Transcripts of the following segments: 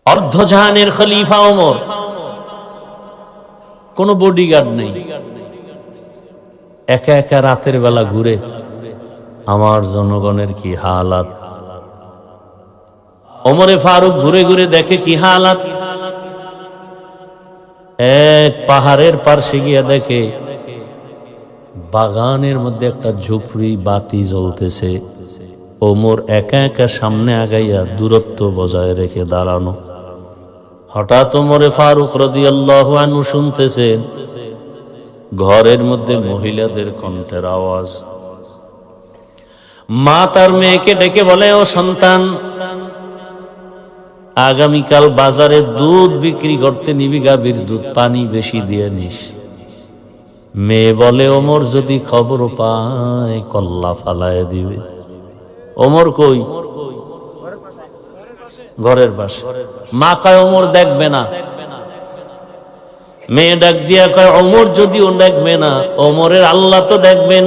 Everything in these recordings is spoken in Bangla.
অর্ধজাহানের খলিফা ওমর, কোনো বডিগার্ড নেই, একা একা রাতের বেলা ঘুরে। আমার জনগণের কি হালাত! ওমরে ফারুক ঘুরে ঘুরে দেখে কি হালাত। এক পাহাড়ের পার্শ্বে গিয়া দেখে বাগানের মধ্যে একটা ঝুপড়ি, বাতি জ্বলতেছে। ওমর একা একা সামনে আগাইয়া দূরত্ব বজায় রেখে দাঁড়ানো। হঠাৎ ওমরে ফারুক রাদিয়াল্লাহু আনহু শুনতেছেন ঘরের মধ্যে মহিলাদের কণ্ঠের আওয়াজ। মা তার মেয়েকে ডেকে বলে, ও সন্তান, আগামীকাল বাজারে দুধ বিক্রি করতে নিবি, গাভীর দুধ, পানি বেশি দিয়ে নিস। মেয়ে বলে, ওমর যদি খবর পায় কল্লা ফালায় দিবে। ওমর কই? ঘরের পাশে। মা কয়, ওমর দেখবে না। মেয়ে ডাক দিয়া কয়, ওমর যদিও দেখবে না, ওমরের আল্লাহ তো দেখবেন।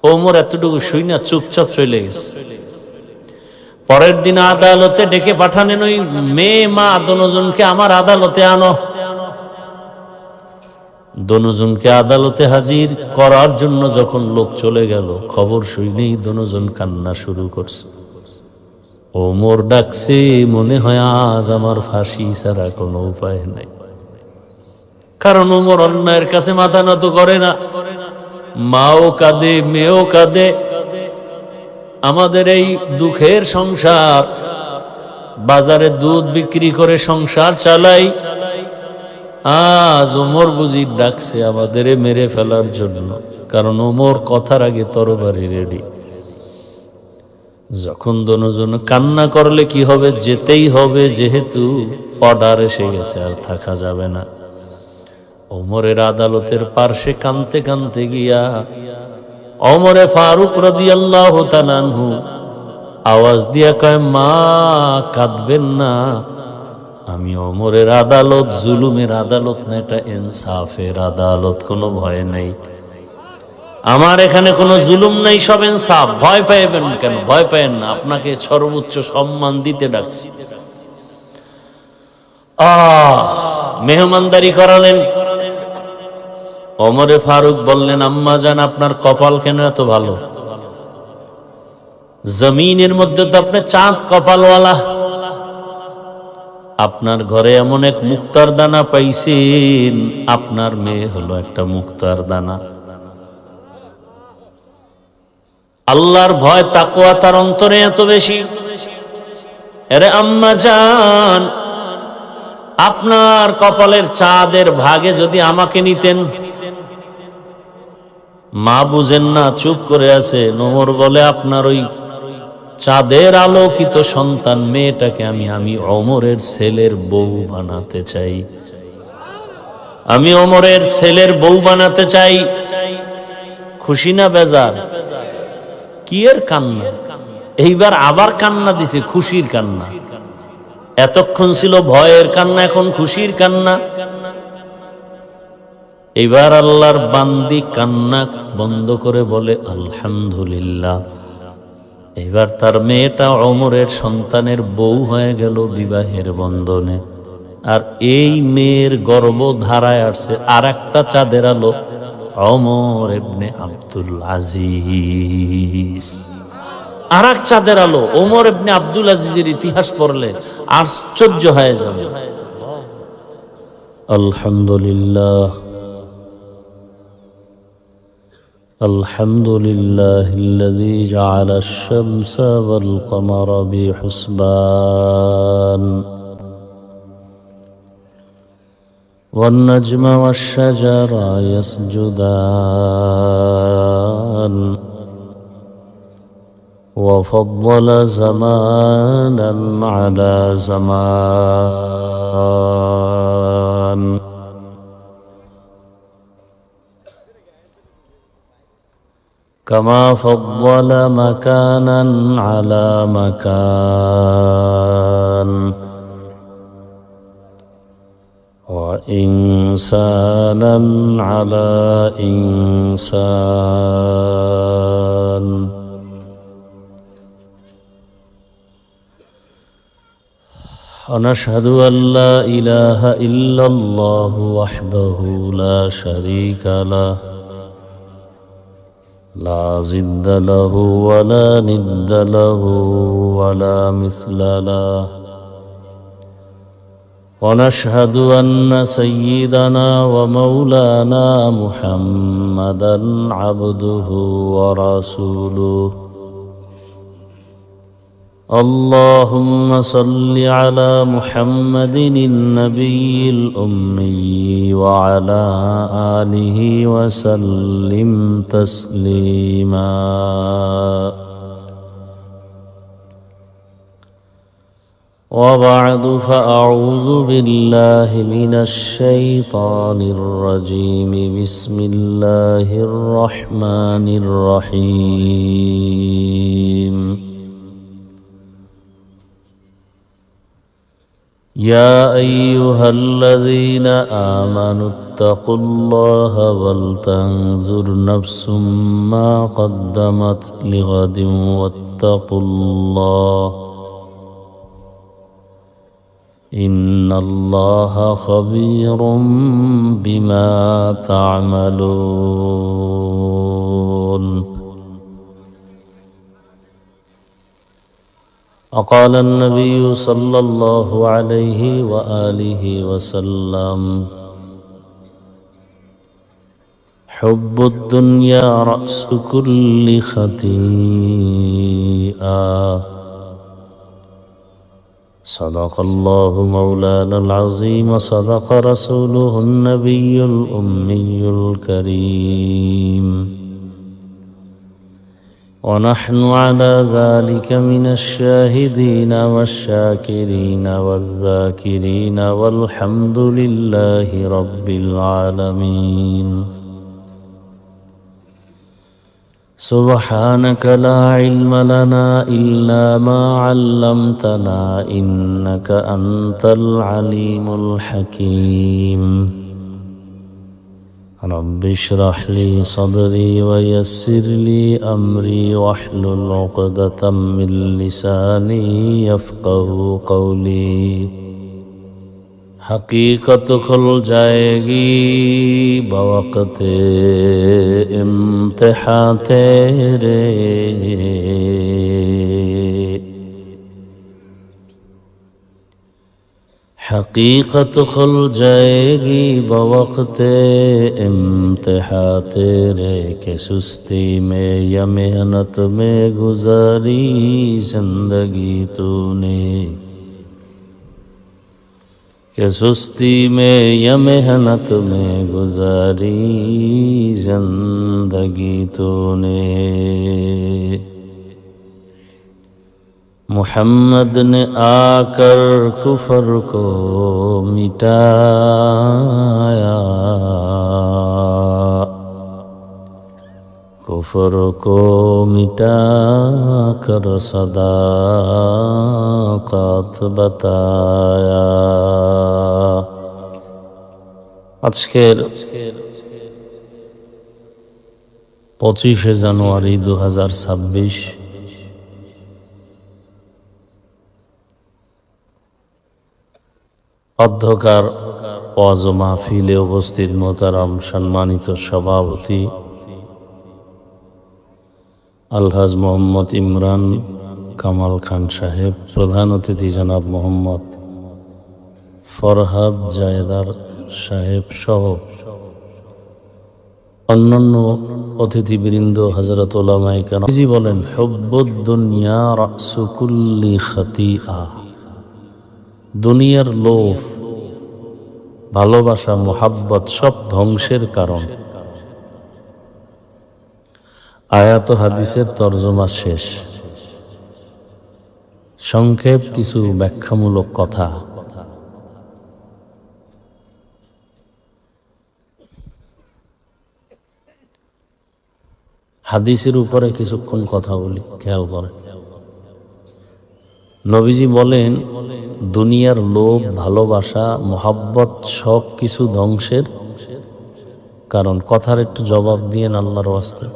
ওমর এতটুকু শুই না চুপচাপ চলে গেছে। পরের দিন আদালতে ডেকে পাঠানেন ওই মেয়ে মা দনোজনকে, আমার আদালতে আনো। দনোজনকে আদালতে হাজির করার জন্য যখন লোক চলে গেল, খবর শুনেই দনোজন কান্না শুরু করছে। ওমর ডাকছে, মনে হয় আজ আমার ফাঁসি ছাড়া কোনো উপায় নাই। কারণ ওমর অন্যায়ের কাছে মাথা নত করে না। মাও কাঁদে, মেয়েও কাঁদে। আমাদের এই দুঃখের সংসার, বাজারে দুধ বিক্রি করে সংসার চালাই। আজ ওমর বুঝি ডাকছে আমাদের মেরে ফেলার জন্য, কারণ ওমর কথার আগে তরবারি রেডি। যখন দনোজন কান্না করলে কি হবে? যেতেই হবে, যেহেতু অর্ডার এসে গেছে, আর থাকা যাবে না। ওমরের আদালতের পার্শ্বে কাঁদতে কাঁদতে গিয়া ওমরে ফারুক রাদিয়াল্লাহু তাআলা আনহু আওয়াজ দিয়া কয়, মা কাঁদবেন না, আমি ওমরের আদালত জুলুমের আদালত না, এটা ইনসাফের আদালত, কোনো ভয় নাই। আমার এখানে কোনো জুলুম নাই, সব ইনসাফ। ভয় পাইবেন কেন? ভয় পাইেন না, আপনাকে সর্বোচ্চ সম্মান দিতে ডাকছি। মেহমানদারি করালেন। ওমরে ফারুক বললেন, আম্মা জান, আপনার কপাল কেন এত ভালো? জমিনের মধ্যে তো আপনি চাঁদ কপালওয়ালা। আপনার ঘরে এমন এক মুক্তার দানা পাইছেন, আপনার মেয়ে হলো একটা মুক্তার দানা। আল্লাহর ভয় তাকওয়া তার অন্তরে এত বেশি। আরে আম্মা জান, আপনার কপালের চাঁদের ভাগে যদি আমাকে নিতেন। মা বুঝেন না, চুপ করে আছে। ওমর বলে, আপনার ওই চাঁদের আলোকিত সন্তান মেয়েটাকে আমি ওমরের ছেলের বউ বানাতে চাই। আমি ওমরের ছেলের বউ বানাতে চাই। খুশি না বেজার? কি এর কান্না? এইবার আবার কান্না দিছে, খুশির কান্না। এতক্ষণ ছিল ভয়ের কান্না, এখন খুশির কান্না। এবার আল্লাহর বান্দি কান্না বন্ধ করে বলে, আলহামদুলিল্লাহ। এবার তার মেয়েটা ওমরের সন্তানের বউ হয়ে গেল বিবাহের বন্ধনে। আর এই মেয়ের গর্ভধারায় আসছে আর একটা চাঁদের আলো, ওমর ইবনে আব্দুল আজিজ। আর এক চাঁদের আলো, ওমর ইবনে আব্দুল আজিজের ইতিহাস পড়লে আশ্চর্য হয়ে যাবে। আলহামদুলিল্লাহ, الحمد لله الذي جعل الشمس والقمر بحسبان والنجم والشجر يسجدان وفضل زمانا على زمان كما فضل مكانا على مكان وإنسانا على إنسان ونشهد أن لا إله إلا الله وحده لا شريك له لا ضد له ولا ند له ولا مثل له ونشهد أن سيدنا ومولانا محمدا عبده ورسوله اللهم صل على محمد النبي الأمي وعلى آله وسلم تسليما وبعد فأعوذ بالله من الشيطان الرجيم بسم الله الرحمن الرحيم يا أيها الذين آمنوا اتقوا الله ولتنظر نفس ما قدمت لغد واتقوا الله إن الله خبير بما تعملون وقال النبي صلى الله عليه وآله وسلم حب الدنيا رأس كل خطيئة صدق الله مولانا العظيم صدق رسوله النبي الأمي الكريم ونحن على ذلك من الشاهدين والشاكرين والذاكرين والحمد لله رب العالمين سبحانك لا علم لنا إلا ما علمتنا إنك أنت العليم الحكيم رب اشرح لي صدري ويسر لي أمري واحلل عقدة من لساني يفقه قولي حقیقت کھل جائے گی بوقت امتحان تیرے حقیقت کھل جائے گی بوقت امتحان تیرے کہ سستی میں یا محنت میں گزاری زندگی تو نے کہ سستی میں یا محنت میں گزاری زندگی تو نے محمد نے آ کر کفر کو مٹایا کفر کو مٹا کر صداقت بتایا আজকের 25শে জানুয়ারি 2026 অধ্যকার ওয়াজ ও মাহফিলে উপস্থিত মোহতারাম সম্মানিত সভাপতি আলহাজ মোহাম্মদ ইমরান কামাল খান সাহেব, প্রধান অতিথি জনাব মোহাম্মদ ফরহাদ জায়েদার সাহেব সহ অন্যান্য অতিথিবৃন্দ, হযরত উলামায়ে কেরাম বলেন, হুব্বুদ দুনিয়া রাসু কুল্লি খাতিআ, দুনিয়ার লোভ, ভালোবাসা, মোহাব্বত সব ধ্বংসের কারণ। আয়াত ও হাদিসের তরজমা শেষ। সংক্ষেপ কিছু ব্যাখ্যামূলক কথা। হাদিসের উপরে কিছুক্ষণ কথা বলি, খেয়াল করেন। নবীজি বলেন, দুনিয়ার লোভ, ভালোবাসা, মোহাব্বত সব কিছু ধ্বংসের কারণ। কথার একটু জবাব দিয়েন আল্লাহর ওয়াস্তে।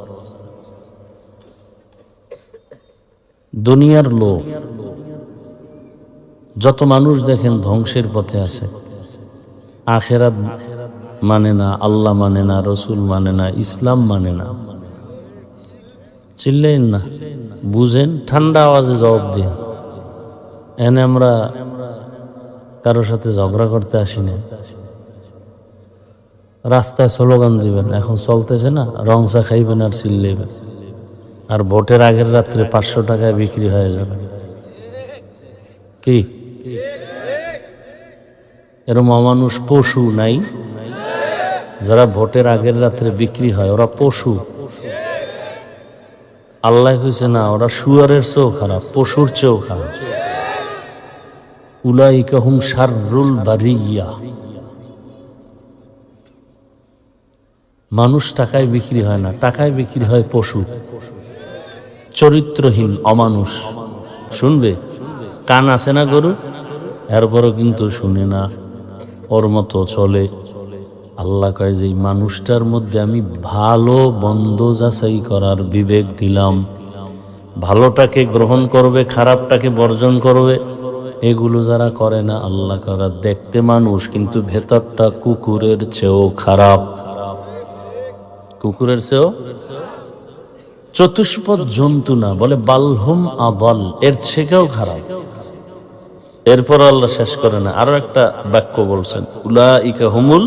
দুনিয়ার লোভ, যত মানুষ দেখেন ধ্বংসের পথে আছে, আখেরাত মানে না, আল্লাহ মানে না, রসুল মানে না, ইসলাম মানে না। চিল্লেন না, বুঝেন, ঠান্ডা আওয়াজে জবাব দিন। এনে আমরা কারোর সাথে ঝগড়া করতে আসি না। রাস্তায় স্লোগান দিবেন, এখন চলতেছে না, রং চা খাইবেন আর চিল্লেবেন, আর ভোটের আগের রাত্রে 500 টাকায় বিক্রি হয়ে যাবে। কি এরম অমানুষ পশু নাই? যারা ভোটের আগের রাত্রে বিক্রি হয় ওরা পশু। আল্লাহ কইছে না, ওরা শুয়ারের চেয়েও খারাপ, পশুর চেয়েও খারাপ। উলাইকা হুম শাররুল বারিয়া। মানুষ টাকায় বিক্রি হয় না, টাকায় বিক্রি হয় পশু, চরিত্রহীন অমানুষ। শুনবে, কান আছে না গরু, এরপরও কিন্তু শুনে না, ওর মতো চলে। আল্লাহ কয় যে মানুষটার মধ্যে আমি ভালো মন্দ যাচাই করার বিবেক দিলাম, ভালোটাকে গ্রহণ করবে, খারাপটাকে বর্জন করবে। এগুলো যারা করে না, আল্লাহ করা দেখতে মানুষ কিন্তু ভেতরটা কুকুরের চেয়েও খারাপ, কুকুরের চেয়েও। চতুষ্পদ জন্তু না, বলে বালহুম আদাল, এর থেকেও খারাপ। এরপর আল্লাহ শেষ করে না, আরো একটা বাক্য বলছেন, উলাইকা হুমুল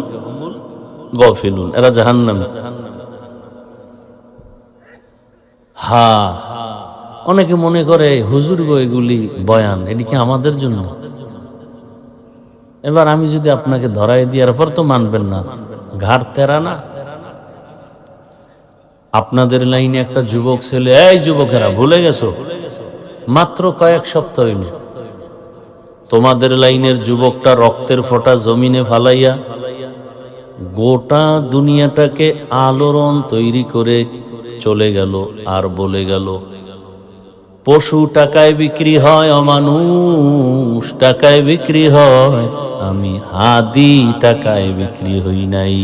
গাফিলুন, এরা জাহান্নামী। হ্যাঁ, অনেকে মনে করে হুজুর গো এগুলি বয়ান, এটি কি আমাদের জন্য? এবার আমি যদি আপনাকে ধরাই দিই, এরপর তো মানবেন না, ঘাড় তেরা না। আপনাদের লাইনে একটা যুবক ছেলে, এই যুবকেরা ভুলে গেছো, মাত্র কয়েক সপ্তাহ হইল তোমাদের লাইনের যুবকটা রক্তের ফোঁটা জমিনে ফালাইয়া গোটা দুনিয়াটাকে আলোড়ন তৈরি করে চলে গেল, আর বলে গেল পশু টাকায় বিক্রি হয়, অমানুষ টাকায় বিক্রি হয়, আমি হাদি টাকায় বিক্রি হই নাই।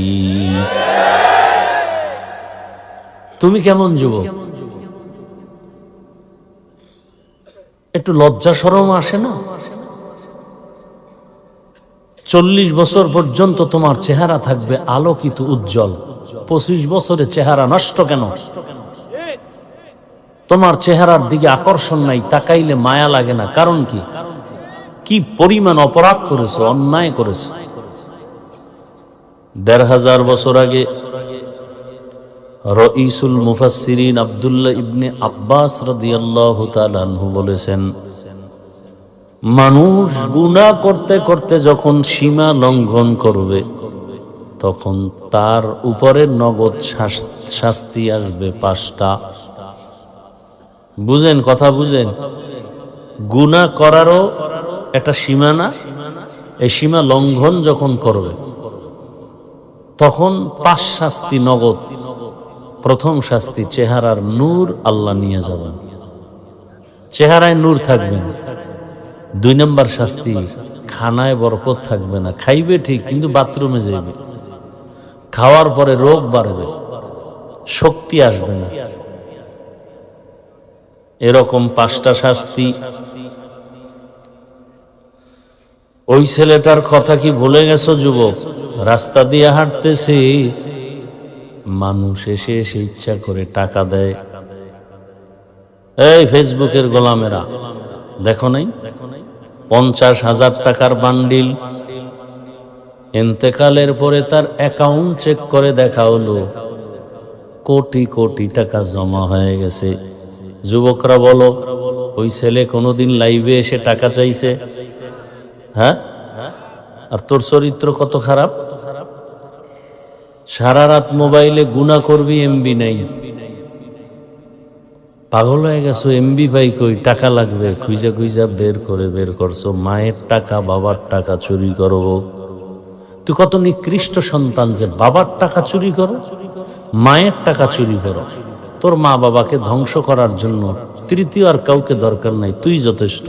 তুমি কেমন যুবক? একটু লজ্জা শরম আসে না? 40 বছর পর্যন্ত তোমার চেহারা থাকবে আলোকিত উজ্জ্বল, 25 বছরে চেহারা নষ্ট কেন? তোমার চেহারার দিকে আকর্ষণ নাই, তাকাইলে মায়া লাগে না, কারণ কি? কি পরিমাণ অপরাধ করেছো, অন্যায় করেছো। 1500 বছর আগে রঈসুল মুফাসসিরিন আব্দুল্লাহ ইবনে আব্বাস রাদিয়াল্লাহু তাআলা আনহু বলেছেন, মানুষ গুনাহ করতে করতে যখন সীমা লঙ্ঘন করবে, তখন তার উপরে নগদ শাস্তি আসবে 5টা। বুঝেন, কথা বুঝেন? গুনাহ করারও একটা সীমা না? এই সীমা লঙ্ঘন যখন করবে তখন 5 শাস্তি নগদ। প্রথম শাস্তি, চেহারার নূর আল্লাহ নিয়ে যাবেন, চেহারায় নূর থাকবেন। 2 নম্বর শাস্তি, খানায় বরকত থাকবে না, খাইবে ঠিক কিন্তু বাথরুমে যাইবে, খাওয়ার পরে রোগ বাড়বে, শক্তি আসবে না। এরকম 5টা শাস্তি। ওই ছেলেটার কথা কি ভুলে গেছো যুবক? রাস্তা দিয়ে হাঁটতেছে, মানুষ এসে এসে ইচ্ছা করে টাকা দেয়। এই ফেসবুকের গোলামেরা, দেখো নাই 50,000 টাকার বান্ডিল, ইন্তেকালের পরে তার অ্যাকাউন্ট চেক করে দেখা হলো কোটি কোটি টাকা জমা হয়ে গেছে। যুবকরা বলো, ওই ছেলে কোনোদিন লাইভে এসে টাকা চাইছে? হ্যাঁ? আর তোর চরিত্র কত খারাপ, সারা রাত মোবাইলে গুনাহ করবি, এমবি নাই, পাগল হয়ে গেছো। এমবি পাই কই, টাকা লাগবে, খুঁজা খুঁজা বের করছো। মায়ের টাকা, বাবার টাকা চুরি করো। তুই কত নিকৃষ্ট সন্তান যে বাবার টাকা চুরি করো, মায়ের টাকা চুরি করো। তোর মা বাবাকে ধ্বংস করার জন্য তৃতীয় আর কাউকে দরকার নাই, তুই যথেষ্ট।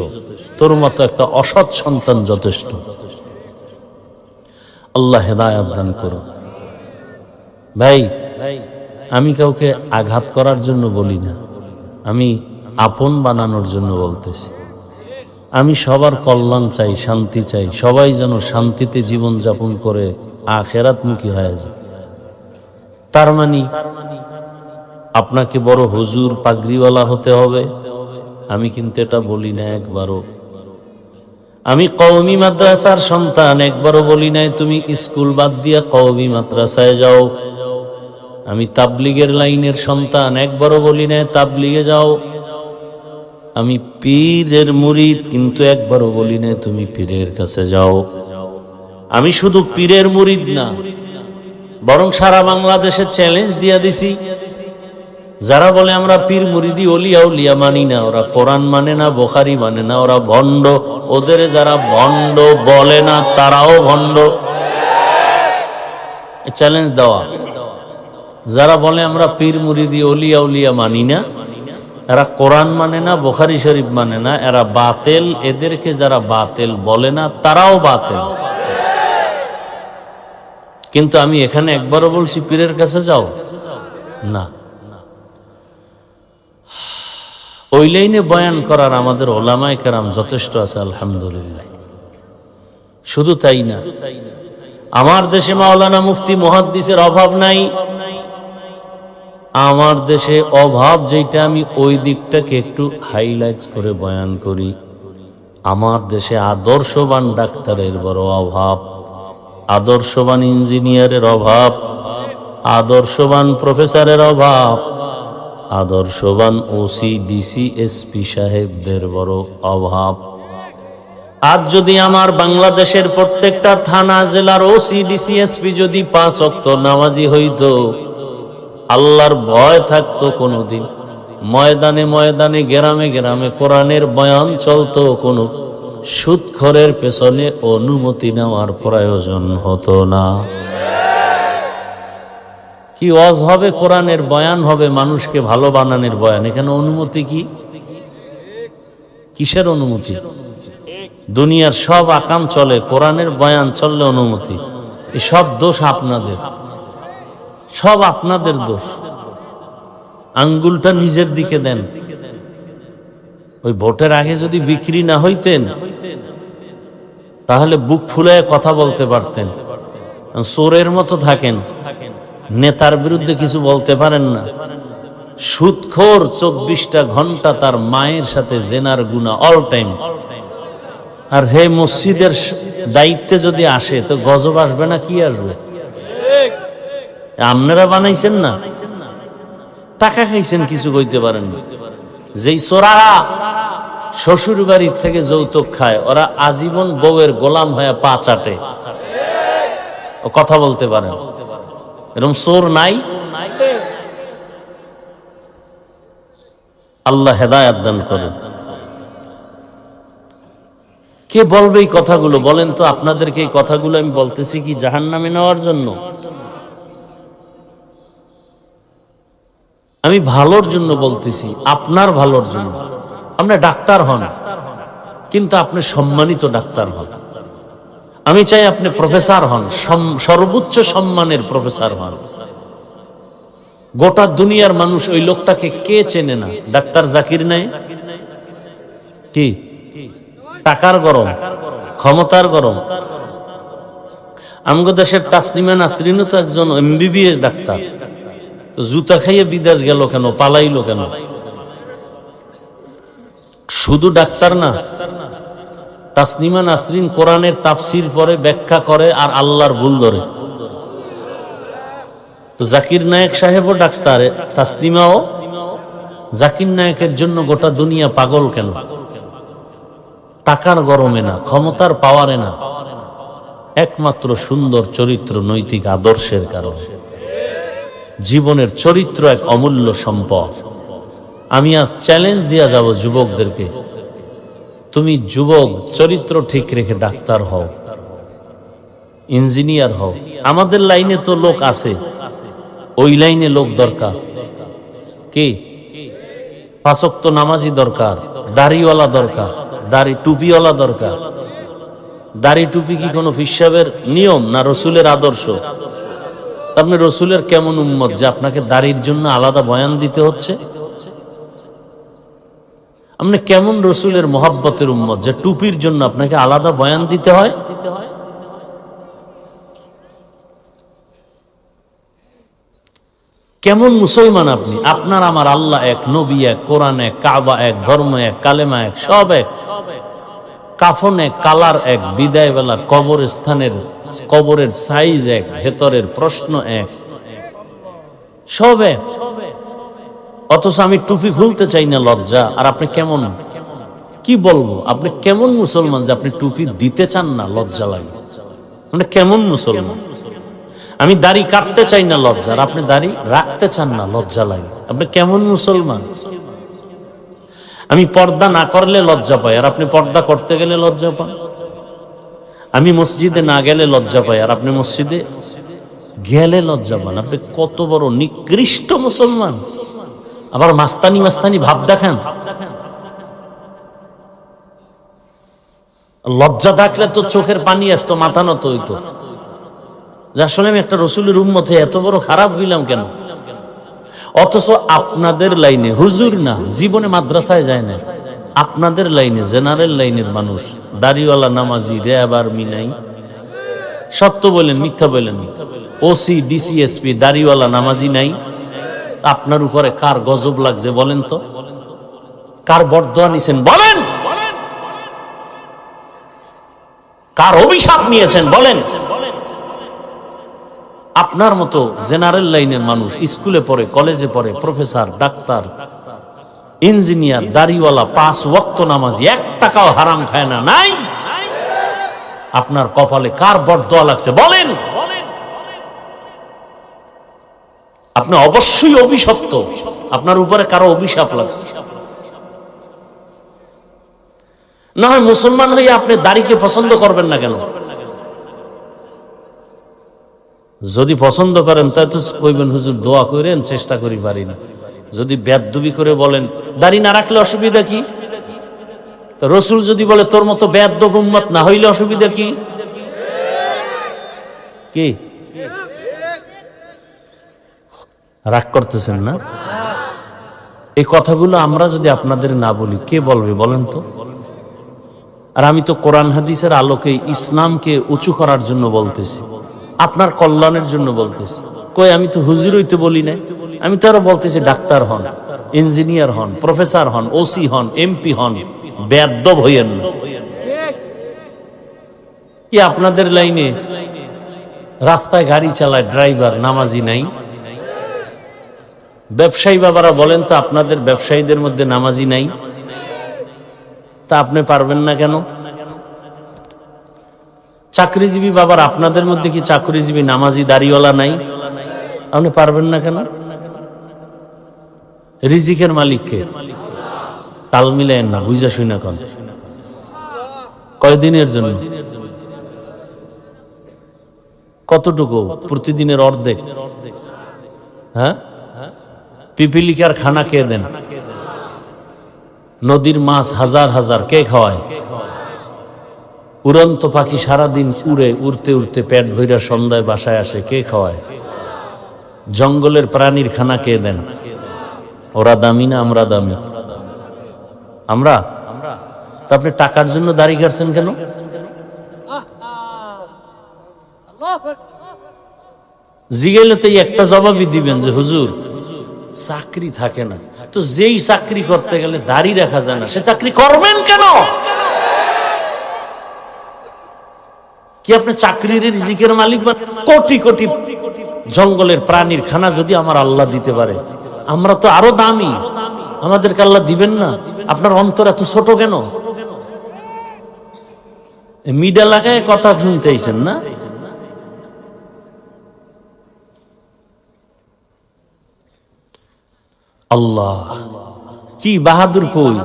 তোর মতো একটা অসৎ সন্তান যথেষ্ট। আল্লাহ হেদায়েত দান করো। ভাই, আমি কাউকে আঘাত করার জন্য বলি না, আমি আপন বানানোর জন্য বলতেছি। আমি সবার কল্যাণ চাই, শান্তি চাই, সবাই যেন শান্তিতে জীবন যাপন করে আখিরাতমুখী হয়ে যায়। তার মানে আপনাকে বড় হুজুর পাগড়িওয়ালা হতে হবে আমি কিন্তু এটা বলি না একবারও। আমি কওমি মাদ্রাসার সন্তান, একবারও বলি নাই তুমি স্কুল বাদ দিয়া কওমি মাদ্রাসায় যাও। আমি তাবলিগের লাইনের সন্তান, একবারও বলি নাই তাবলিগে যাও। আমি পীরের মুরিদ, কিন্তু একবারও বলি নাই তুমি পীরের কাছে যাও। আমি শুধু পীরের মুরিদ না, বরং সারা বাংলাদেশে চ্যালেঞ্জ দিয়া দিছি, যারা বলে আমরা পীর মুরিদি ওলিয়া উলিয়া মানি না, ওরা কোরআন মানে না, বুখারী মানে না, ওরা ভণ্ড। ওদের যারা ভণ্ড বলে না তারাও ভণ্ড, চ্যালেঞ্জ দেওয়া। যারা বলে আমরা পীর মুরিদি ওলিয়া উলিয়া মানি না, এরা কোরআন মানে না, বুখারী শরীফ মানে না, এরা বাতেল। এদেরকে যারা বাতেল বলে না তারাও বাতেল। কিন্তু আমি এখানে একবারও বলছি পীরের কাছে যাও না। ওই লাইনে বয়ান করার আমাদের ওলামায়ে কেরাম যথেষ্ট আছে, আলহামদুলিল্লাহ। শুধু তাই না, আমার দেশে মাওলানা মুফতি মুহাদ্দিসের অভাব নাই। আমার দেশে অভাব যেটা, আমি ওই দিকটাকে একটু হাইলাইট করে বয়ান করি। আমার দেশে আদর্শবান ডাক্তারের বড় অভাব, আদর্শবান ইঞ্জিনিয়ারের অভাব, আদর্শবান প্রফেসরের অভাব, আদর্শবান ওসি ডিসি এসপি সাহেবদের বড় অভাব। আজ যদি আমার বাংলাদেশের প্রত্যেকটা থানা জেলার ওসি ডিসি এসপি যদি 5 ওয়াক্ত নামাজি হইতো, আল্লাহর ভয় থাকতো, কোনোদিন ময়দানে ময়দানে গ্রামে গ্রামে কোরআনের বয়ান চলতো, কোনো সুদখোরের পেছনে অনুমতি নেওয়ার প্রয়োজন হতো না। কি ওয়াজ হবে, কোরআনের বয়ান হবে, মানুষকে ভালো বানানোর বয়ান। এখানে অনুমতি কি? কিসের অনুমতি? দুনিয়ার সব আকাম চলে, কোরআনের বয়ান চললে অনুমতি। এই সব দোষ আপনাদের, সব আপনাদের দোষ। আঙ্গুলটা নিজের দিকে দেন। ওই ভোটের আগে যদি বিক্রি না হইতেন তাহলে বুক ফুলায় কথা বলতে পারতেন। চোরের মতো থাকেন, নেতার বিরুদ্ধে কিছু বলতে পারেন না। সুদখোর 24টা ঘন্টা তার মায়ের সাথে জেনার গুনাহ অল টাইম। আর হে মসজিদের দায়িত্বে যদি আসে তো গজব আসবে না, কি আসবে? আপনারা বানাইছেন না, টাকা খাইছেন, কিছু কইতে পারেন না। যেই চোরারা শ্বশুর বাড়ির থেকে যৌতুক খায়, ওরা আজীবন বউয়ের গোলাম হয়ে পা চাটে, কথা বলতে পারেন। এরকম চোর নাই? আল্লাহ হেদায়েত দান করেন। কে বলবে এই কথাগুলো? বলেন তো, আপনাদেরকে এই কথাগুলো আমি বলতেছি কি জাহান্নামে নেওয়ার জন্য? আমি ভালোর জন্য বলতেছি, আপনার ভালোর জন্য। আপনি ডাক্তার হন, কিন্তু আপনি সম্মানিত ডাক্তার হন। আমি চাই আপনি প্রফেসর হন, সর্বোচ্চ সম্মানের প্রফেসর হন। গোটা দুনিয়ার মানুষ ওই লোকটাকে কে চেনে না? ডাক্তার জাকির নায়েক। কি টাকার গরম, ক্ষমতার গরম। আমগো দেশের তাসলিমা নাসরিনও তো একজন এমবিবিএস ডাক্তার, তো জুতা খাইয়ে বিদেশ গেল কেন, পালাইলো কেন? শুধু ডাক্তার না, তাসলিমা নাসরিন কোরআনের তাফসির পড়ে, ব্যাখ্যা করে, আর আল্লাহর ভুল ধরে। তো জাকির নায়েক সাহেবও ডাক্তার, তাসলিমাও। জাকির নায়েকের জন্য গোটা দুনিয়া পাগল কেন? টাকার গরমে না, ক্ষমতার পাওয়ারে না, একমাত্র সুন্দর চরিত্র, নৈতিক আদর্শের কারণে। জীবনের চরিত্র এক অমূল্য সম্পদ। আমি আজ চ্যালেঞ্জ দিয়া যাব যুবকদেরকে, তুমি যুবক চরিত্র ঠিক রেখে ডাক্তার হও, ইঞ্জিনিয়ার হও। আমাদের লাইনে তো লোক আছে, ওই লাইনে লোক দরকার। কি? 5 ওয়াক্ত নামাজি দরকার, দাড়িওয়ালা দরকার, দাড়ি টুপিওয়ালা দরকার। দাড়ি টুপি কি কোনো ফিসাবের নিয়ম না রসুলের আদর্শ? আপনি রসুলের কেমন উম্মত যে আপনাকে দাড়ির জন্য আলাদা বয়ান দিতে হচ্ছে? আপনি কেমন রসুলের মোহাব্বতের উম্মত যে টুপির জন্য আপনাকে আলাদা বয়ান দিতে হয়? কেমন মুসলমান আপনি? আপনার আমার আল্লাহ এক, নবী এক, কোরআন এক, কাবা এক, ধর্ম এক, কালেমা এক, সব এক, কাফন এক, কালার এক, বিদায় বেলা কবরস্থানের কবরের সাইজ এক, ভেতরের প্রশ্ন এক, সব এক। অথচ আমি টুপি খুলতে চাই না, লজ্জা। আর আপনি কেমন, কি বলবো, আপনি কেমন মুসলমান যে আপনি টুপি দিতে চান না, লজ্জা লাগে? মানে কেমন মুসলমান? আমি দাড়ি কাটতে চাই না, লজ্জা, আর আপনি দাড়ি রাখতে চান না, লজ্জা লাগে। আপনি কেমন মুসলমান? আমি পর্দা না করলে লজ্জা পাই, আর আপনি পর্দা করতে গেলে লজ্জা পান। আমি মসজিদে না গেলে লজ্জা পাই, আর আপনি মসজিদে গেলে লজ্জা পান। আপনি কত বড় নিকৃষ্ট মুসলমান! আবার মাস্তানি মাস্তানি ভাব দেখান। লজ্জা থাকলে তো চোখের পানি আসতো, মাথা নত হইতো, যে আসলে আমি একটা রসুলের উম্মতে এত বড় খারাপ হইলাম কেন? অথচ আপনাদের লাইনে, হুজুর না, জীবনে মাদ্রাসায় যায় না, আপনাদের লাইনে, জেনারেল লাইনের মানুষ, দাড়িওয়ালা নামাজি, র্যাব আর্মি নাই, সত্য বলেন মিথ্যা বলেন, ওসি ডিসি এসপি দাড়িওয়ালা নামাজি নাই। আপনার উপরে কার গজব লাগছে বলেন তো? কার বরদোয়া নিছেন বলেন? কার অভিশাপ নিয়েছেন বলেন? আপনার মতো জেনারেল লাইনের মানুষ, স্কুলে পড়ে, কলেজে পড়ে, প্রফেসর, ডাক্তার, ইঞ্জিনিয়ার, দাড়িওয়ালা, 5 ওয়াক্ত নামাজি, 1 টাকাও হারাম খায় না, নাই? আপনার কপালে কার বরদোয়া লাগছে বলেন? আপনি অবশ্যই অভিশপ্ত, আপনার উপরে কারো অভিশাপ লাগছে। না হয় মুসলমান হয়ে আপনি দাড়িকে পছন্দ করবেন না কেন? যদি পছন্দ করেন তাই তো কইবেন, হুজুর দোয়া করেন, চেষ্টা করি, পারি না। যদি বেয়াদবি করে বলেন দাড়ি না রাখলে অসুবিধা কি? তো রসুল যদি বলে তোর মতো বেয়াদব উম্মত না হইলে অসুবিধা কি? কি রাগ করতেছেন না? এই কথাগুলো আমরা যদি আপনাদের না বলি, কে বলবে বলেন তো? আর আমি তো কোরআন হাদিসের আলোকে ইসলামকে উঁচু করার জন্য বলতেছি, আপনার কল্যাণের জন্য বলতেছি। কই আমি তো হুজুর হইতে বলি না, আমি তো আরো বলতেছি ডাক্তার হন, ইঞ্জিনিয়ার হন, প্রফেসর হন, ওসি হন, এমপি হন, বেয়াদব হইয়েন না। কি আপনাদের লাইনে রাস্তায় গাড়ি চালায় ড্রাইভার নামাজি নাই? ব্যবসায়ী বাবারা বলেন তো, আপনাদের ব্যবসায়ীদের মধ্যে নামাজি নাই? তা আপনি পারবেন না কেন? চাকরিজীবী বাবার আপনাদের মধ্যে কি চাকরিজীবী নামাজি দাড়িওয়ালা নাই? আপনি পারবেন না কেন? রিজিকের মালিককে তাল মিলেন না, বুঝা শুনা কন। কয়দিনের জন্য? কতটুকু? প্রতিদিনের অর্ধেক। হ্যাঁ, পিপিলিকার খানা কে দেন? নদীর মাছ হাজার হাজার কে খাওয়ায়? উড়ন্ত পাখি সারাদিন উড়ে, উড়তে উড়তে পেট ভইরা সন্ধ্যায় বাসায় আসে, কে খাওয়ায়? জঙ্গলের প্রাণীর খানা কে দেন? ওরা দামি না আমরা দামি? আমরা। তা আপনি টাকার জন্য দাড়ি কাটছেন কেন? জিগাইলে তো একটা জবাবই দিবেন যে হুজুর চাকরি থাকে না। তো যেই চাকরি করতে গেলে দাড়ি রাখা যায় না, সে চাকরি করবেন কেন? কি আপনি চাকরির রিজিকের মালিক? কোটি কোটি জঙ্গলের প্রাণীর খানা যদি আমার আল্লাহ দিতে পারে, আমরা তো আরো দামি, আমাদেরকে আল্লাহ দিবেন না? আপনার অন্তর এত ছোট কেন? মিডা লাগায় কথা শুনতে আইছেন না? আল্লাহ কি বাহাদুর! কই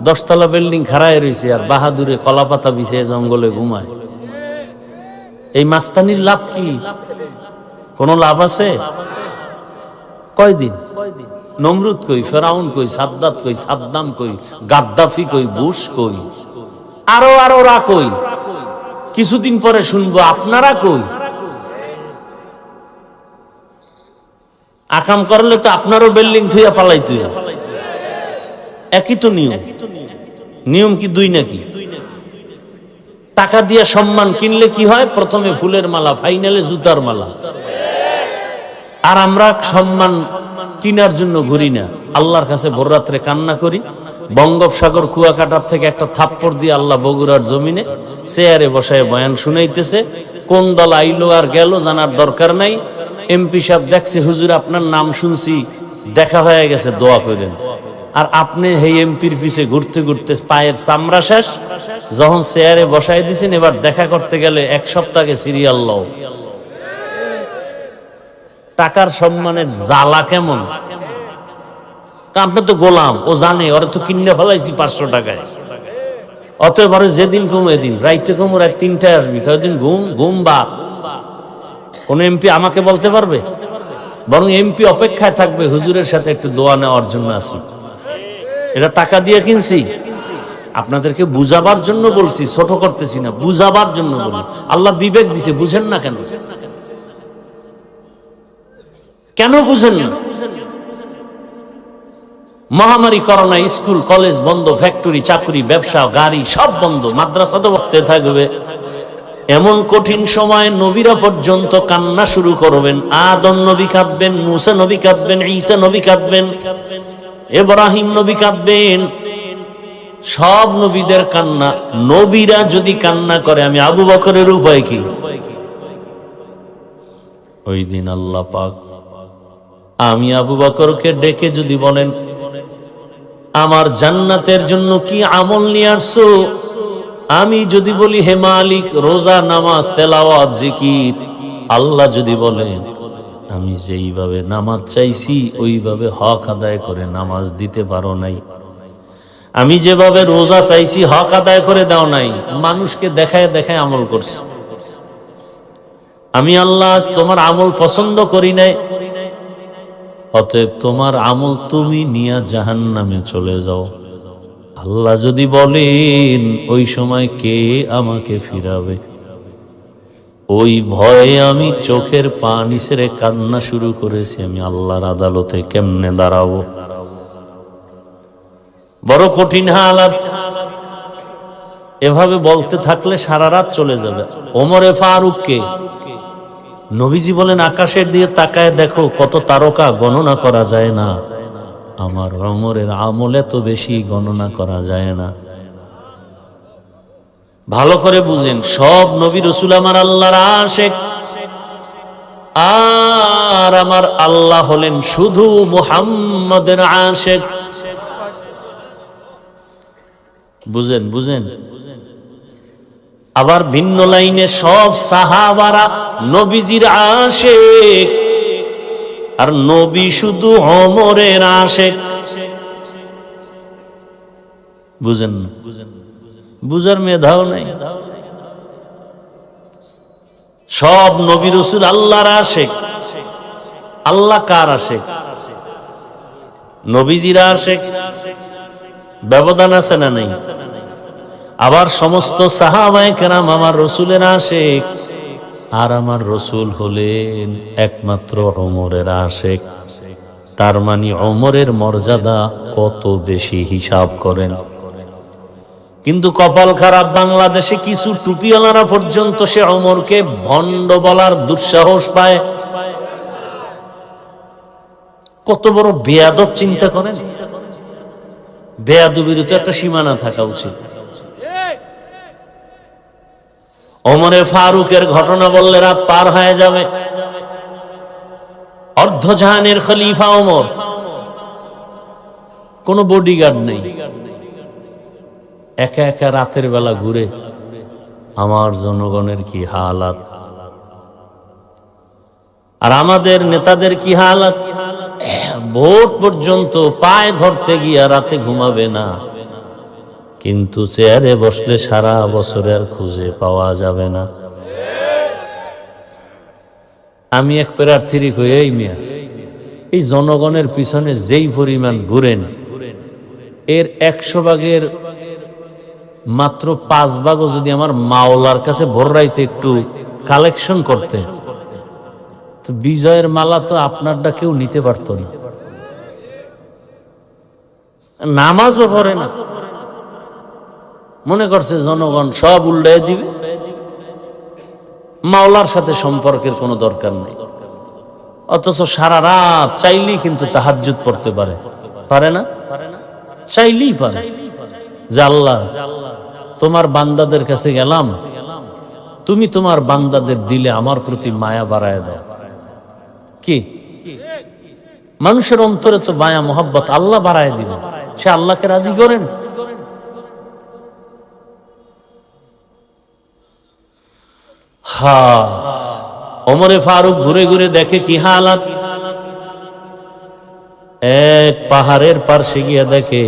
10 তলা বিল্ডিং খাড়ায় রয়েছে, আর বাহাদুরে কলাপাতা বিছিয়ে জঙ্গলে ঘুমায়। এই মাস্তানির লাভ কি? কোন লাভ আছে? কয়দিন? নমরুদ কই, ফেরাউন কই, সাদ্দাত কই, সাদ্দাম কই, গাদ্দাফি কই, বুশ কই, আরো রা কই? কিছুদিন পরে শুনবো আপনারা কই। আকাম করলে তো আপনারও বিল্ডিং থুইয়া পালাইতে। একই তো নিয়ম। নিয়ম কি দুই নাকি? টাকা দিয়ে সম্মান কিনলে কি হয়? প্রথমে ফুলের মালা, ফাইনালে জুতার মালা। আর আমরা সম্মান কিনার জন্য ঘুরি না, আল্লাহর কাছে ভোর রাত্রে কান্না করি। বঙ্গোপসাগর কুয়াকাটার থেকে একটা থাপ্পড় দিয়ে আল্লাহ বগুড়ার জমিনে চেয়ারে বসায় বয়ান শুনাইতেছে। কোন দল আইলো আর গেল জানার দরকার নাই। এমপি সাহেব দেখছে, হুজুর আপনার নাম শুনছি, দেখা হয়ে গেছে, দোয়া করেন। আর আপনি এই এমপির পিছে ঘুরতে ঘুরতে পায়ের চামড়া শেষ। যখন চেয়ারে বসাই দিছেন, এবার দেখা করতে গেলে এক সপ্তাহে সিরিয়াল লও। টাকার সম্মানের জ্বালা কেমন! আপনি তো গোলাম, ও জানে, ওরা তো কিনে ফেলাইছি 500 টাকায়। অতএব ওরা যেদিন ঘুম এদিন, রাইতে ঘুম, রাত 3টায় আসবি, কয়েকদিন ঘুম ঘুম বা। কোন এমপি আমাকে বলতে পারবে? বরং এমপি অপেক্ষায় থাকবে, হুজুরের সাথে একটু দোয়া নেওয়ার জন্য আসি। এটা টাকা দিয়ে কিনছি। আপনাদেরকে বুঝাবার জন্য বলছি, ছোট করতেছি না, বুঝাবার জন্য বলি। আল্লাহ বিবেক দিছে, বুঝেন না কেন? কেন বুঝেন না? মহামারী, করোনা, স্কুল কলেজ বন্ধ, ফ্যাক্টরি চাকরি ব্যবসা গাড়ি সব বন্ধ, মাদ্রাসা তো বন্ধ থাকবে। এমন কঠিন সময় নবীরা পর্যন্ত কান্না শুরু করবেন। আদম নবী কাঁদবেন, মুসা নবী কাঁদবেন, ঈসা নবী কাঁদবেন, ইব্রাহিম নবী কাঁদবেন। সব নবীদের কান্না। নবীরা যদি কান্না করে, আমি আবু বকরের উপায় কি? ওই দিন আল্লাহ পাক আমি আবু বকরকে ডেকে যদি বলেন, আমার জান্নাতের জন্য কি আমল নিয়ে আসছো? আমি যদি বলি, হে মালিক, রোজা, নামাজ, তেলাওয়াত, জিকির। আল্লাহ যদি বলেন, আমি যেইভাবে নামাজ চাইছি ওইভাবে হক আদায় করে নামাজ দিতে পারো নাই, আমি যেভাবে রোজা চাইছি হক আদায় করে দাও নাই, মানুষকে দেখায় দেখায় আমল করছি, আমি আল্লাহ তোমার আমল পছন্দ করি নাই, অতএব তোমার আমল তুমি নিয়ে জাহান্নামে চলে যাও। আল্লাহ যদি বলেন, ওই সময় কে আমাকে ফিরাবে? ওই ভয়ে আমি চোখের পানি ছেড়ে কান্না শুরু করেছি, আমি আল্লাহর আদালতে কেমনে দাঁড়াবো? বড় কঠিন হালাত। এভাবে বলতে থাকলে সারা রাত চলে যাবে। ওমরে ফারুককে নবীজি বলেন, আকাশের দিয়ে তাকায় দেখো কত তারকা, গণনা করা যায় না। আমার ওমরের আমল এত বেশি, গণনা করা যায় না। ভালো করে বুঝেন, সব নবী রাসূল আমার আল্লাহর আশিক, আর আমার আল্লাহ হলেন শুধু মুহাম্মদের আশিক। বুঝেন বুঝেন। আবার ভিন্ন লাইনে সব সাহাবারা নবীজির আশিক, আর নবী শুধু ওমরের আশিক। বুঝেন না? বুঝার মেধাও নাই। সব নবী রাসূল আল্লাহর আশিক। আল্লাহ কার আশিক? নবীজির আশিক। ব্যবধান আছে না নাই? আবার সমস্ত সাহাবায়ে কেরাম আমার রাসূলের আশিক, আর আমার রাসূল হলেন একমাত্র ওমরের আশিক। তার মানে ওমরের মর্যাদা কত বেশি, হিসাব করেন। কিন্তু কপাল খারাপ, বাংলাদেশে কিছু টুপিওয়ালারা পর্যন্ত সে ওমরকে ভণ্ড বলার দুঃসাহস পায়। কত বড় বেয়াদব, চিন্তা করেন। বেয়াদবির তো একটা সীমানা থাকা উচিত। ওমরে ফারুকের ঘটনা বললে রাত পার হয়ে যাবে। অর্ধজাহানের খলিফা ওমর, কোন বডিগার্ড নেই, একা একা রাতের বেলা ঘুরে। আমার জনগণের কি হালাত, আর আমাদের নেতাদের কি হালাত! ভোট পর্যন্ত পায়ে ধরতে গিয়া রাতে ঘুমাবে না, কিন্তু চেয়ারে বসলে সারা বছরে আর খুঁজে পাওয়া যাবে না। আমি এক প্রার্থীর কই, এই মিয়া, এই জনগণের পিছনে যেই পরিমাণ ঘুরেন, এর 100 ভাগের মাত্র 5 ভাগও যদি আমার মাওলার কাছে ভোর রাইতে একটু কালেকশন করতে, তো বিজয়ের মালা তো আপনারটা কেউ নিতে পারত না। নামাজও পড়ে না, মনে করছে জনগণ সব উল্টায় দিবে, মাওলার সাথে সম্পর্কের কোনো দরকার নেই। অথচ সারা রাত চাইলেই কিন্তু তাহাজ্জুদ পড়তে পারে, পারে না? চাইলেই পারে যে আল্লাহ তোমার বান্দাদের কাছে গেলাম, তুমি তোমার বান্দাদের দিলে আমার প্রতি মায়া বাড়ায় দাও। কি মানুষের অন্তরে তো মায়া মোহাব্বত আল্লাহ বাড়ায় দিবেন, সে আল্লাহকে রাজি করেন। ওমরে ফারুক ঘুরে ঘুরে দেখে কি হালাত। এক পাহাড়ের পার্শ্বে গিয়ে দেখে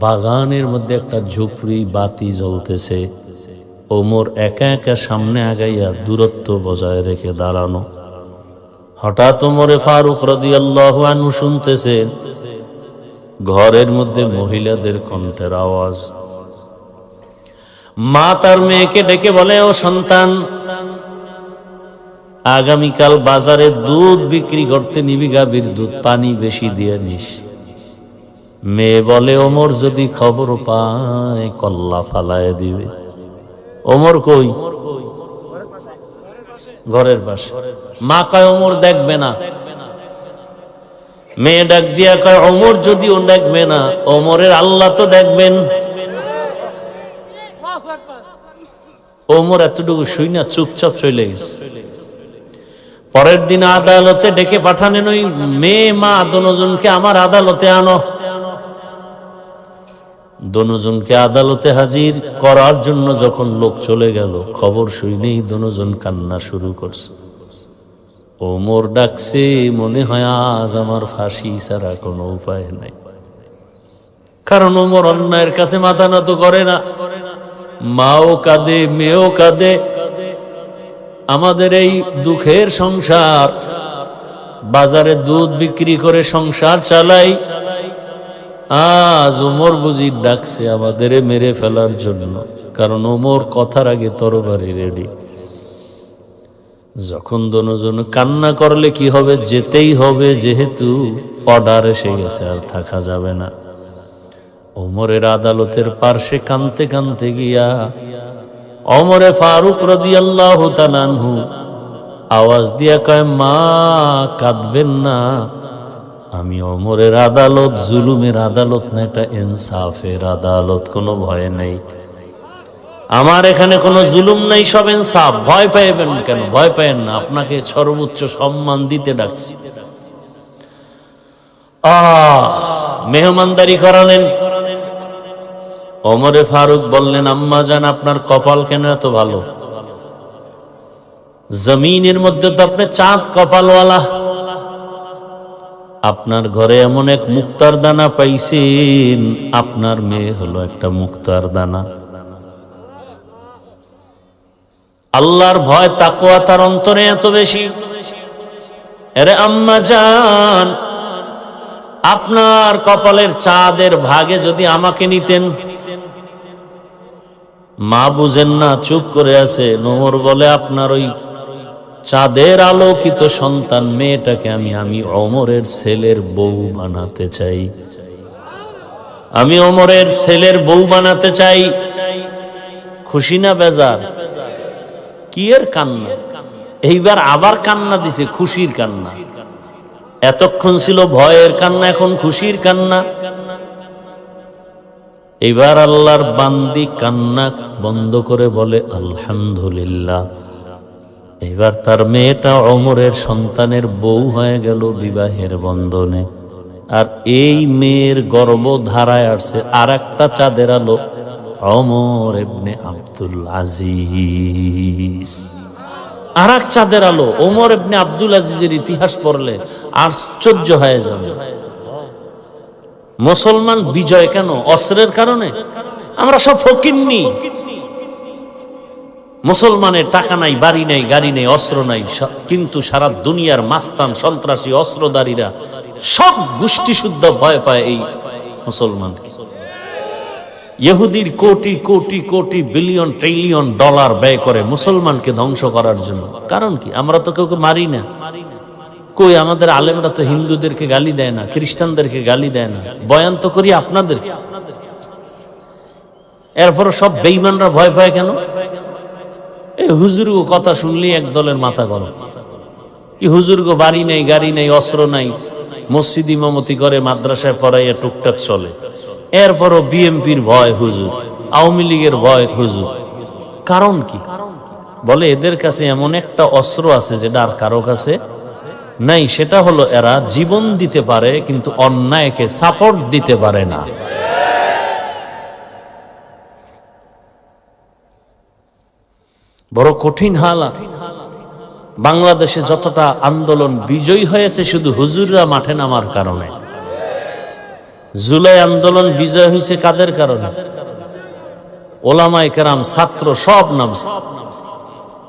বাগানের মধ্যে একটা ঝুপড়ি বাতি জ্বলতেছে। ওমর একা একা সামনে আগাইয়া দূরত্ব বজায় রেখে দাঁড়ানো। হঠাৎ ওমরে ফারুক রাদিয়াল্লাহু আনহু শুনতেছেন ঘরের মধ্যে মহিলাদের কণ্ঠের আওয়াজ। মা তার মেয়েকে ডেকে বলে, ও সন্তান, আগামীকাল বাজারে দুধ বিক্রি করতে নিবি, গাভীর দুধ, পানি বেশি দিয়ে নিস। মেয়ে বলে, ওমর যদি খবর পায় কল্লা ফালায় দিবে। ওমর কই? ঘরের পাশে। মা কয় ওমর দেখবে না। মেয়ে ডাক দিয়া কয়, ওমর যদিও দেখবে না, ওমরের আল্লাহ তো দেখবেন। ওমর এতটুকু শুই না চুপচাপ চলে গেছে। পরের দিন আদালতে ডেকে পাঠানেন ওই মেয়ে মা দনোজনকে, আমার আদালতে আনো। দনোজনকে আদালতে হাজির করার জন্য যখন লোক চলে গেল, খবর শুনেই দনোজন কান্না শুরু করছে। ওমর ডাকছে, মনে হয় আজ আমার ফাঁসি ছাড়া কোনো উপায় নাই। কারণ ওমর অন্যায়ের কাছে মাথা নত করে না। মাও কাঁদে, মেয়েও কাঁদে। আমাদের এই দুঃখের সংসার, বাজারে দুধ বিক্রি করে সংসার চালাই, আজ ওমর বুঝি ডাকছে আমাদের মেরে ফেলার জন্য। কারণ ওমর কথার আগে তরবারি রেডি। যখন দনোজন কান্না করলে কি হবে? যেতেই হবে, যেহেতু অর্ডার এসে গেছে, আর থাকা যাবে না। ওমরের আদালতের পার্শ্বে কানতে কানতে গিয়া ওমরে ফারুক রাদিয়াল্লাহু তাআলা আনহু আওয়াজ দিয়া কয়, মা কাঁদবেন না, আমি ওমরের আদালত জুলুমের আদালত না, এটা ইনসাফের আদালত, কোনো ভয় নাই। আমার এখানে কোনো জুলুম নাই, সব ইনসাফ। ভয় পাইবেন কেন? ভয় পাইেন না, আপনাকে সর্বোচ্চ সম্মান দিতে ডাকছি। মেহমানদারি করালেন। ওমরে ফারুক বললেন, আম্মা জান, আপনার কপাল কেন এত ভালো? জমিনের মধ্যে তো আপনি চাঁদ কপালওয়ালা। আপনার ঘরে এমন এক মুক্তার দানা পাইছেন, আপনার মেয়ে হলো একটা মুক্তার দানা। আল্লাহর ভয় তাকওয়া তার অন্তরে এত বেশি। আরে আম্মা জান, আপনার কপালের চাঁদের ভাগে যদি আমাকে নিতেন। মা বুঝেন না, চুপ করে আছে। ওমর বলে, আপনার ওই চাঁদের আলোকিত সন্তান মেয়েটাকে আমি ওমরের ছেলের বউ বানাতে চাই। আমি ওমরের ছেলের বউ বানাতে চাই। খুশি না বেজার? কি এর কান্না? এইবার আবার কান্না দিছে, খুশির কান্না। এতক্ষণ ছিল ভয়ের কান্না, এখন খুশির কান্না। এবার আল্লাহর বান্দি কান্না বন্ধ করে বলে আলহামদুলিল্লাহ। এবার তার মেয়েটা ওমরের সন্তানের বউ হয়ে গেল বিবাহের বন্ধনে। আর এই মেয়ের গর্ভধারায় আসছে আর একটা চাঁদের আলো, ওমর ইবনে আব্দুল আজিজ। আর এক চাঁদের আলো, ওমর ইবনে আব্দুল আজিজের ইতিহাস পড়লে আশ্চর্য হয়ে যাবে। মুসলমান বিজয় কেন? অস্ত্রের কারণে? আমরা সব ফকিন্নি। মুসলমানের টাকা নাই, বাড়ি নাই, গাড়ি নেই, অস্ত্র নাই, কিন্তু সারা দুনিয়ার মাস্তান, সন্ত্রাসী, অস্ত্রধারীরা সব গোষ্ঠী শুদ্ধ ভয় পায় এই মুসলমানকে। ইহুদির crore crore crore billion trillion dollar ব্যয় করে মুসলমানকে ধ্বংস করার জন্য। কারণ কি? আমরা তো কাউকে মারি না, কই আমাদের আলেমরা তো হিন্দুদেরকে গালি দেয় না, খ্রিস্টানদেরকে গালি দেয় না, বয়ান তো করি আপনাদেরকে। এরপরও সব বেঈমানরা ভয় পায় কেন? এই হুজুরগো কথা শুনলেই এক দলের মাথা গরম। কি হুজুরগো বাড়ি নেই, গাড়ি নেই, অস্ত্র নাই, মসজিদ ইমামতি করে, মাদ্রাসায় পড়াইয়া টুকটাক চলে, এরপরও বিএমপির ভয় হুজুর, আওয়ামী লীগের ভয় হুজুর। কারণ কি? বলে এদের কাছে এমন একটা অস্ত্র আছে যেটা আর কারো কাছে নাই, সেটা হলো এরা জীবন দিতে পারে কিন্তু অন্যায়কে সাপোর্ট দিতে পারে না। বড় কঠিন হালাত। বাংলাদেশে যতটা আন্দোলন বিজয়ী হয়েছে শুধু হুজুররা মাঠে নামার কারণে। জুলাই আন্দোলন বিজয় হয়েছে কাদের কারণে? ওলামায়ে কেরাম, ছাত্র সব নামছে।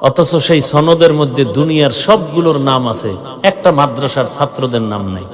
অথচ সেই সনদের মধ্যে দুনিয়ার সবগুলোর নাম আছে, একটা মাদ্রাসার ছাত্রদের নাম নাই।